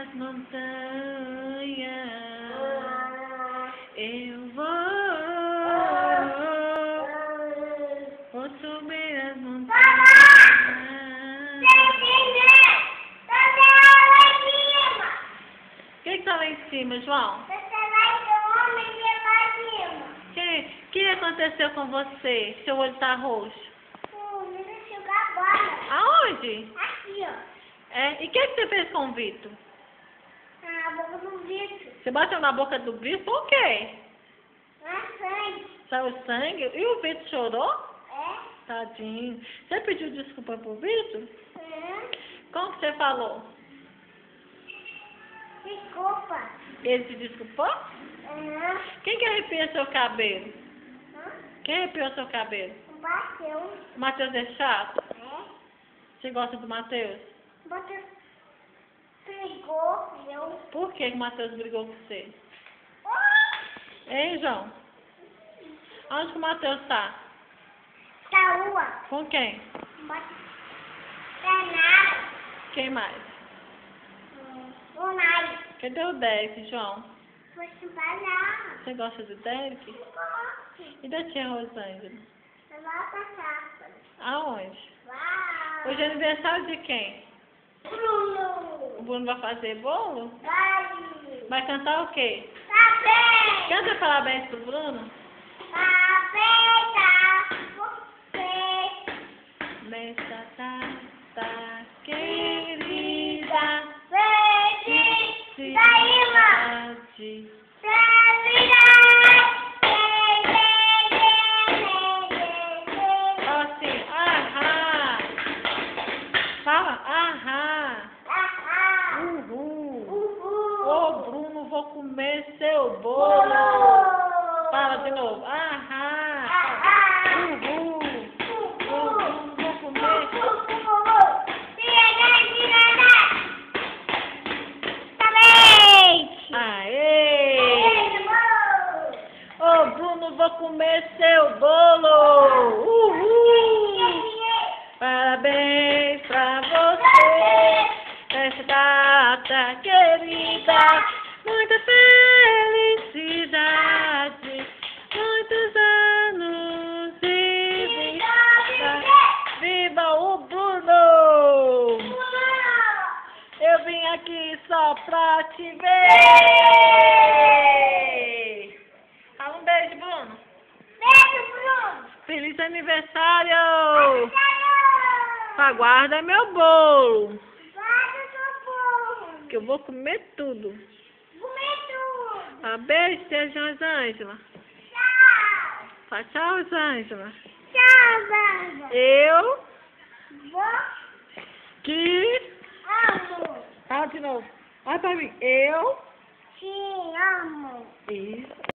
as montanhas. Eu vou subir as montanhas. O que tá lá em cima, João? O que aconteceu com você? Seu olho tá roxo. Aonde? Aqui, ó. É, e o que você fez com o Vitor? Na boca do Vitor. Você bateu na boca do Vitor por quê? Sangue. Saiu sangue? E o Vitor chorou? É? Tadinho. Você pediu desculpa pro Vitor? Como que você falou? Desculpa. Ele te desculpou? Quem que arrepia seu cabelo? Quem arrepiou seu cabelo? Bateu. O Matheus é chato? É? Você gosta do Matheus? Bateu. Pegou, eu. Por que o Matheus brigou com você? Hein, João? Onde que o Matheus tá? Da rua. Com quem? Danado. Quem mais? O nariz. Cadê o Derek, João? Foi trabalhar. Você gosta do Derek? E da tia Rosângela? Vai passar. Aonde? Vai. Hoje é aniversário de quem? Bruno. O Bruno vai fazer bolo? Vai. Vai cantar o quê? Parabéns. Canta parabéns pro Bruno. Parabéns a você. Nessa data querida, Felicidade. Fala assim, ahá. Fala, ahá. Uhul. Ô, Bruno, vou comer seu bolo. Fala de novo, ahá. Uhul. Ô, Bruno, vou comer. Aê! Ô, Bruno, vou comer seu bolo. Uhul. Parabéns pra você, nessa data querida, muita felicidade, muitos anos de vida, viva o Bruno! Eu vim aqui só pra te ver! Fala um beijo, Bruno! Beijo, Bruno! Feliz aniversário! Aguarda meu bolo, que eu vou comer tudo. Beijo, tia Rosângela. Tchau! Fala tchau, Rosângela. Tchau, Zanga! Eu Vou que... amo! Fala de novo. Olha pra mim. Eu... Te amo! Isso.